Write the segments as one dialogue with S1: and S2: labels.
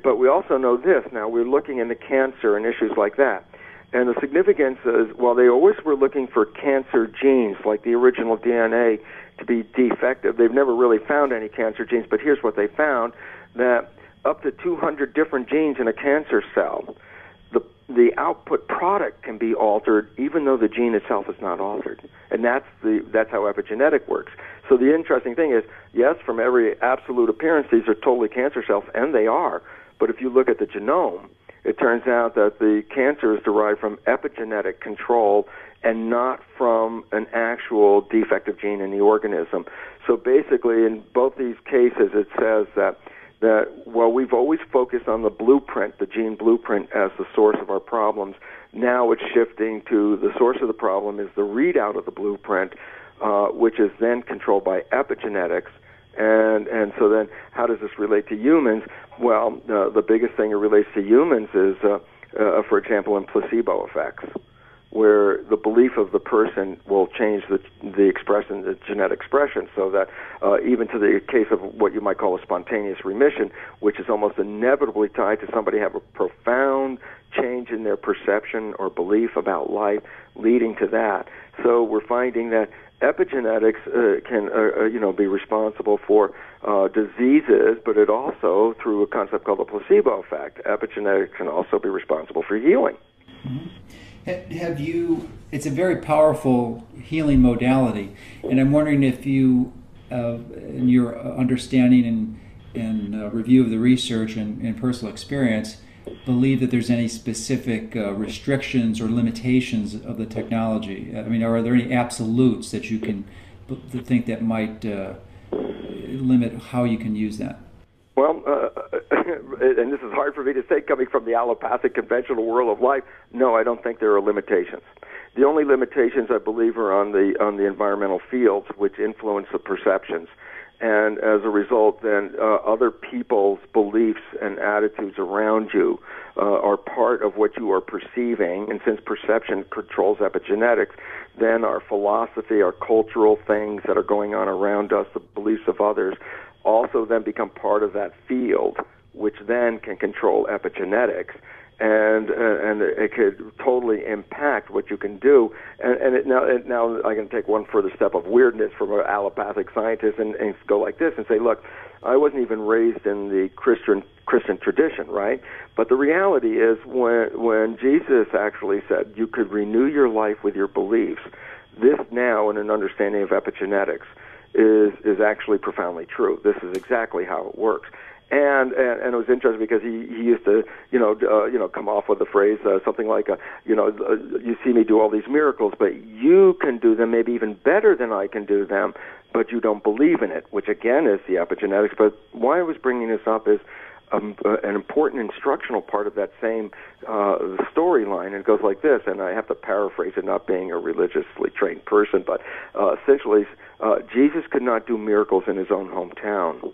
S1: But we also know this. Now, we're looking into cancer and issues like that. And the significance is, while they always were looking for cancer genes, like the original DNA, to be defective, they've never really found any cancer genes. But here's what they found, that up to 200 different genes in a cancer cell, the output product can be altered even though the gene itself is not altered. And that's how epigenetic works. So the interesting thing is, yes, from every absolute appearance, these are totally cancer cells, and they are. But if you look at the genome, it turns out that the cancer is derived from epigenetic control and not from an actual defective gene in the organism. So basically, in both these cases, it says that while we've always focused on the blueprint, the gene blueprint, as the source of our problems, now it's shifting to the source of the problem is the readout of the blueprint, which is then controlled by epigenetics. And so then how does this relate to humans? Well, the biggest thing it relates to humans is, for example, in placebo effects, where the belief of the person will change the expression, the genetic expression, so that even to the case of what you might call a spontaneous remission, which is almost inevitably tied to somebody have a profound change in their perception or belief about life, leading to that. So we're finding that epigenetics can be responsible for diseases, but it also, through a concept called the placebo effect, epigenetics can also be responsible for healing.
S2: Mm-hmm. It's a very powerful healing modality, and I'm wondering if you, in your understanding and review of the research and personal experience, believe that there's any specific restrictions or limitations of the technology. I mean, are there any absolutes that you can think that might limit how you can use that?
S1: Well, and this is hard for me to say coming from the allopathic conventional world of life. No, I don't think there are limitations. The only limitations, I believe, are on the environmental fields, which influence the perceptions. And as a result, then other people's beliefs and attitudes around you are part of what you are perceiving. And since perception controls epigenetics, then our philosophy, our cultural things that are going on around us, the beliefs of others, also then become part of that field, which then can control epigenetics. And it could totally impact what you can do. And now I can take one further step of weirdness from an allopathic scientist and go like this and say, look, I wasn't even raised in the Christian tradition, right? But the reality is when Jesus actually said you could renew your life with your beliefs, this now in an understanding of epigenetics is actually profoundly true. This is exactly how it works. And it was interesting because he used to come off with the phrase something like you see me do all these miracles, but you can do them maybe even better than I can do them, but you don't believe in it, which again is the epigenetics. But why I was bringing this up is an important instructional part of that same storyline. And it goes like this, and I have to paraphrase it, not being a religiously trained person, but essentially Jesus could not do miracles in his own hometown.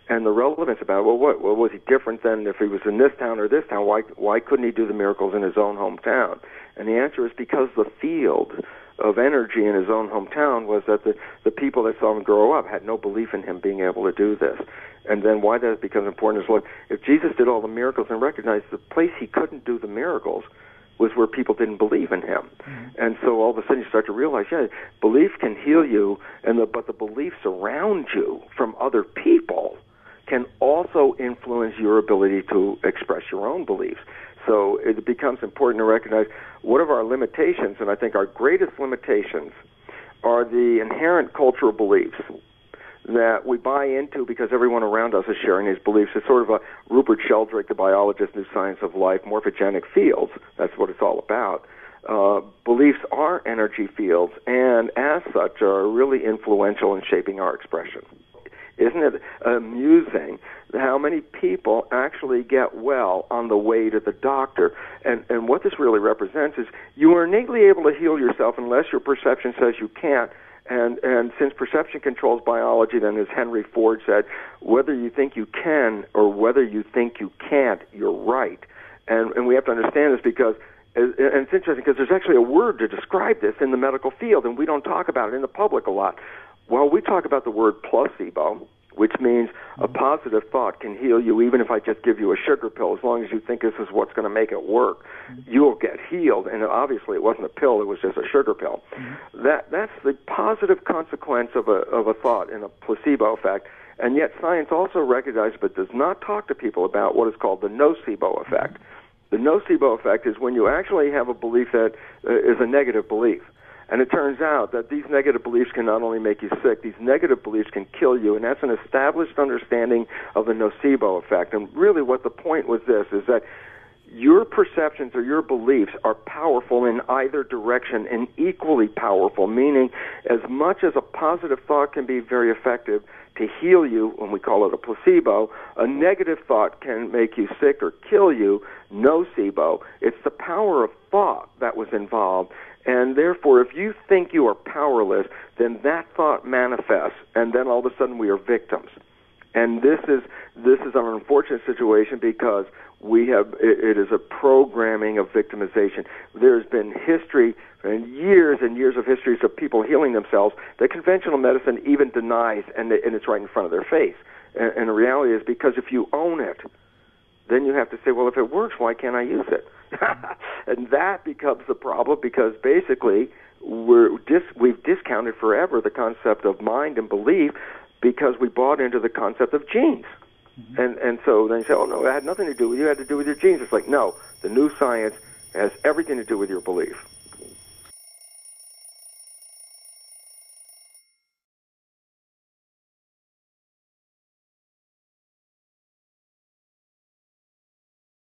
S1: And the relevance about, what was he different than if he was in this town or this town? Why couldn't he do the miracles in his own hometown? And the answer is because the field of energy in his own hometown was that the people that saw him grow up had no belief in him being able to do this. And then why that becomes important is, look, if Jesus did all the miracles and recognized the place he couldn't do the miracles was where people didn't believe in him. Mm-hmm. And so all of a sudden you start to realize, belief can heal you, but the beliefs around you from other people can also influence your ability to express your own beliefs. So it becomes important to recognize what are our limitations, and I think our greatest limitations are the inherent cultural beliefs that we buy into because everyone around us is sharing these beliefs. It's sort of a Rupert Sheldrake, the biologist, New Science of Life, morphogenic fields. That's what it's all about. Beliefs are energy fields, and as such are really influential in shaping our expression. Isn't it amusing how many people actually get well on the way to the doctor? And what this really represents is you are innately able to heal yourself unless your perception says you can't. And since perception controls biology, then as Henry Ford said, whether you think you can or whether you think you can't, you're right. And we have to understand this because, and it's interesting because there's actually a word to describe this in the medical field, and we don't talk about it in the public a lot. Well, we talk about the word placebo, which means a positive thought can heal you even if I just give you a sugar pill. As long as you think this is what's going to make it work, you'll get healed. And obviously it wasn't a pill, it was just a sugar pill. That's the positive consequence of a thought in a placebo effect. And yet science also recognizes but does not talk to people about what is called the nocebo effect. The nocebo effect is when you actually have a belief that is a negative belief. And it turns out that these negative beliefs can not only make you sick, these negative beliefs can kill you, and that's an established understanding of the nocebo effect. And really what the point was this, is that your perceptions or your beliefs are powerful in either direction and equally powerful, meaning as much as a positive thought can be very effective to heal you, when we call it a placebo, a negative thought can make you sick or kill you, nocebo. It's the power of thought that was involved. And therefore, if you think you are powerless, then that thought manifests, and then all of a sudden we are victims. And this is an unfortunate situation because it is a programming of victimization. There's been history and years of histories of people healing themselves that conventional medicine even denies, and it's right in front of their face. And the reality is, because if you own it, then you have to say, well, if it works, why can't I use it? And that becomes the problem, because basically we've discounted forever the concept of mind and belief because we bought into the concept of genes. And so then you say, oh, no, it had nothing to do with you. It had to do with your genes. It's like, no, the new science has everything to do with your belief.